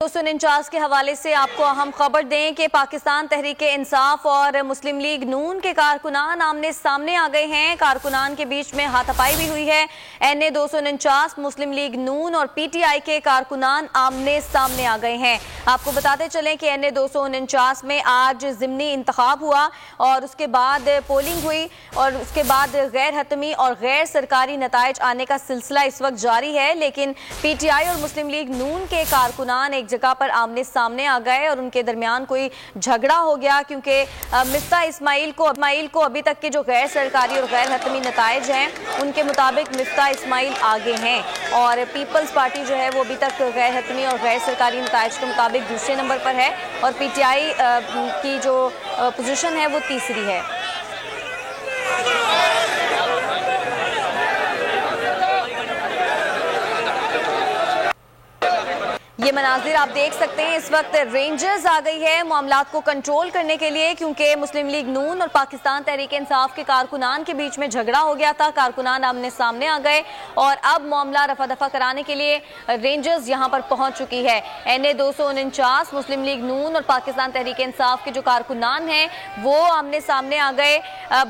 249 के हवाले से आपको अहम खबर दें कि पाकिस्तान तहरीक इंसाफ और मुस्लिम लीग नून के कारकुनान आमने सामने आ गए हैं। कारकुनान के बीच में हाथापाई भी हुई है। NA 249 मुस्लिम लीग नून और PTI के कारकुनान आमने सामने आ गए हैं। आपको बताते चलें कि NA 249 में आज ज़िमनी इंतखाब हुआ और उसके बाद पोलिंग हुई और उसके बाद गैर हतमी और गैर सरकारी नताइज आने का सिलसिला इस वक्त जारी है। लेकिन PTI और मुस्लिम लीग नून के कारकुनान एक जगह पर आमने सामने आ गए और उनके दरमियान कोई झगड़ा हो गया, क्योंकि मिफ्ता इस्माइल को अभी तक के जो गैर सरकारी और गैर हतमी नताइज हैं उनके मुताबिक मिफ्ता इस्माइल आगे हैं और पीपल्स पार्टी जो है वो अभी तक गैर हतमी और गैर सरकारी नताइज के मुताबिक दूसरे नंबर पर है और PTI की जो पोजीशन है वो तीसरी है। ये मनाजिर आप देख सकते हैं, इस वक्त रेंजर्स आ गई है मामलात को कंट्रोल करने के लिए, क्योंकि मुस्लिम लीग नून और पाकिस्तान तहरीक इंसाफ के कारकुनान के बीच में झगड़ा हो गया था। कारकुनान आमने सामने आ गए और अब मामला रफा दफा कराने के लिए रेंजर्स यहां पर पहुंच चुकी है। NA 249 मुस्लिम लीग नून और पाकिस्तान तहरीक इंसाफ के जो कारकुनान हैं वो आमने सामने आ गए।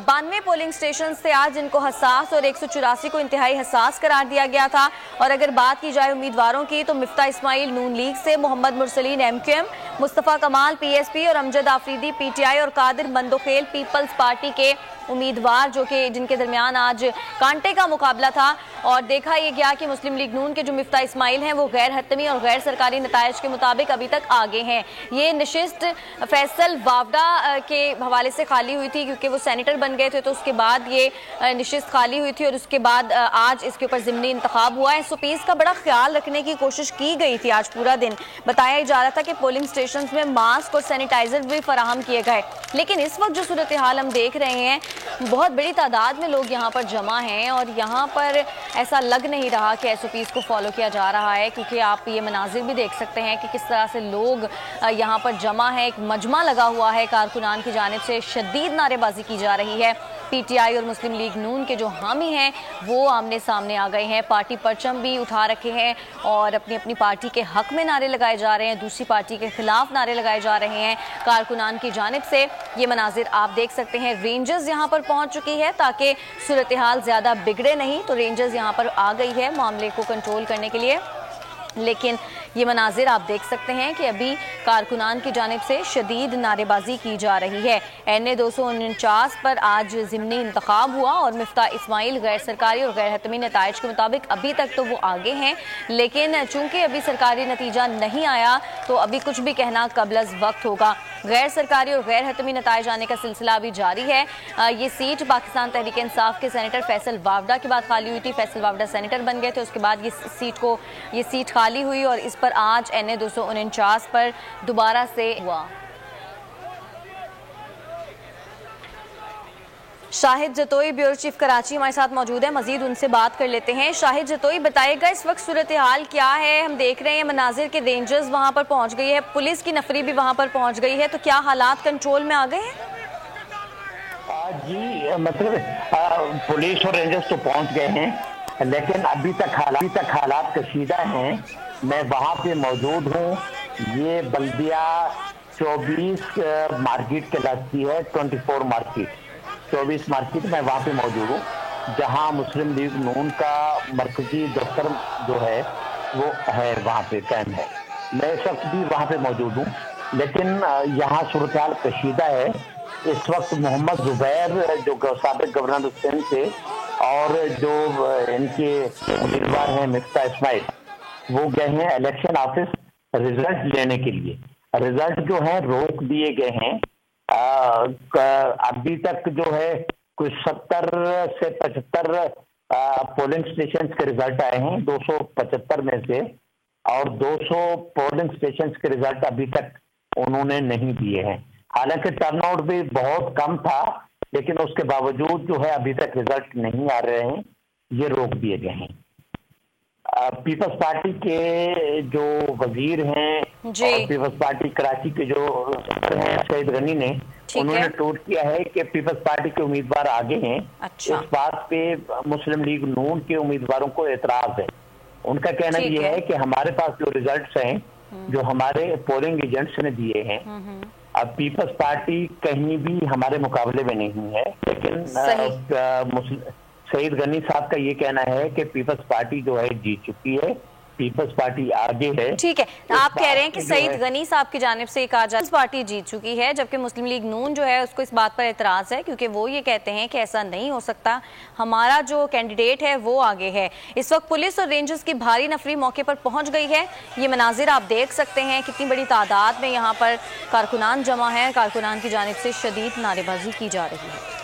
92 पोलिंग स्टेशन से आज इनको हसास और 184 को इंतहाई हसास करार दिया गया था। और अगर बात की जाए उम्मीदवारों की तो मिफ्ता इस्माइल नून लीग से, मोहम्मद मुरसलीन MQM, मुस्तफ़ा कमाल PSP और अमजद आफरीदी PTI और कादिर मंदोखेल पीपल्स पार्टी के उम्मीदवार जिनके दरमियान आज कांटे का मुकाबला था। और देखा यह गया कि मुस्लिम लीग नून के जो मिफ्ता इस्माइल हैं वो गैर हतमी और गैर सरकारी नताइज के मुताबिक अभी तक आगे हैं। ये नशिस्त फैसल वावडा के हवाले से खाली हुई थी, क्योंकि वो सेनेटर बन गए थे तो उसके बाद ये नशिस्त खाली हुई थी और उसके बाद आज इसके ऊपर ज़िमनी इंतखाब हुआ है। SOPs का बड़ा ख्याल रखने की कोशिश की गई थी। आज पूरा दिन बताया जा रहा था कि पोलिंग स्टेशन में मास्क और सैनिटाइजर भी फराहम किए गए, लेकिन इस वक्त जो सूरत हाल हम देख रहे हैं बहुत बड़ी तादाद में लोग यहाँ पर जमा हैं और यहाँ पर ऐसा लग नहीं रहा कि SOPs को फॉलो किया जा रहा है, क्योंकि आप ये मनाजिर भी देख सकते हैं कि किस तरह से लोग यहाँ पर जमा है। एक मजमा लगा हुआ है, कारकुनान की जानिब से शदीद नारेबाजी की जा रही है। PTI और मुस्लिम लीग नून के जो हामी हैं वो आमने सामने आ गए हैं, पार्टी परचम भी उठा रखे हैं और अपनी अपनी पार्टी के हक में नारे लगाए जा रहे हैं, दूसरी पार्टी के खिलाफ नारे लगाए जा रहे हैं कारकुनान की जानिब से। ये मनाजिर आप देख सकते हैं। रेंजर्स यहाँ पर पहुंच चुकी है ताकि सूरत हाल ज़्यादा बिगड़े नहीं, तो रेंजर्स यहाँ पर आ गई है मामले को कंट्रोल करने के लिए। लेकिन ये मनाजिर आप देख सकते हैं कि अभी कारकुनान की जानिब से शदीद नारेबाजी की जा रही है। NA 249 पर आज ज़िमनी इंतखाब हुआ और मिफ्ता इस्माइल गैर सरकारी और गैर हतमी नताइज के मुताबिक अभी तक तो वो आगे हैं, लेकिन चूंकि अभी सरकारी नतीजा नहीं आया तो अभी कुछ भी कहना कबल वक्त होगा। गैर सरकारी और गैर हतमी नताइज आने का सिलसिला अभी जारी है। ये सीट पाकिस्तान तहरीक इंसाफ के सेनेटर फैसल वावडा के बाद खाली हुई थी। फैसल वावडा सेनेटर बन गए थे, उसके बाद ये सीट खाली हुई और इस पर आज NA 249 पर दोबारा से हुआ। शाहिद जतोई ब्यूरो चीफ कराची हमारे साथ मौजूद है, मजीद उनसे बात कर लेते हैं। शाहिद जतोई, बताइएगा इस वक्त सूरत हाल क्या है? हम देख रहे हैं मनाजिर के रेंजर्स वहां पर पहुंच गई है, पुलिस की नफरी भी वहां पर पहुंच गई है, तो क्या हालात कंट्रोल में आ गए हैं? जी, मतलब पुलिस और रेंजर्स तो पहुंच गए हैं, लेकिन अभी तक हालात कशीदा हैं। मैं वहाँ पे मौजूद हूँ। ये बल्दिया 24 मार्केट कहलाती है, 24 मार्केट 24 मार्केट में वहाँ पे मौजूद हूँ, जहाँ मुस्लिम लीग नून का मरकजी दफ्तर जो है वो है, वहाँ पे कायम है। मैं इस वक्त भी वहाँ पे मौजूद हूँ, लेकिन यहाँ सूरत हाल कशीदा है। इस वक्त मोहम्मद जुबैर जो साबिक गवर्नर सिंध थे और जो इनके उम्मीदवार हैं मिफ्ता इस्माइल, वो गए हैं इलेक्शन ऑफिस रिजल्ट लेने के लिए। रिजल्ट जो है रोक दिए गए हैं। अभी तक जो है कुछ 70 से 75 पोलिंग स्टेशन के रिजल्ट आए हैं 275 में से, और 200 पोलिंग स्टेशन के रिजल्ट अभी तक उन्होंने नहीं दिए हैं। हालांकि टर्नआउट भी बहुत कम था, लेकिन उसके बावजूद जो है अभी तक रिजल्ट नहीं आ रहे हैं, ये रोक दिए गए हैं। पीपल्स पार्टी के जो वजीर हैं और पीपल्स पार्टी कराची के जो हैं सईद गनी ने, उन्होंने ट्वीट किया है कि पीपल्स पार्टी के उम्मीदवार आगे हैं। अच्छा। इस बात पे मुस्लिम लीग नून के उम्मीदवारों को एतराज है। उनका कहना यह है कि हमारे पास जो रिजल्ट्स हैं जो हमारे पोलिंग एजेंट्स ने दिए हैं। अब पीपल्स पार्टी कहीं भी हमारे मुकाबले में नहीं है, लेकिन सईद गनी साहब का ये कहना है कि पीपल्स पार्टी जो है जीत चुकी है, पीपल्स पार्टी आगे है। ठीक है, आप कह रहे हैं कि सईद गनी साहब की जानिब से कहा जाए पीपल्स पार्टी जीत चुकी है, जबकि मुस्लिम लीग नून जो है उसको इस बात पर एतराज है, क्योंकि वो ये कहते हैं कि ऐसा नहीं हो सकता, हमारा जो कैंडिडेट है वो आगे है। इस वक्त पुलिस और रेंजर्स की भारी नफरी मौके पर पहुंच गई है। ये मनाजिर आप देख सकते हैं, कितनी बड़ी तादाद में यहाँ पर कारकुनान जमा है, कारकुनान की जानिब से शदीद नारेबाजी की जा रही है।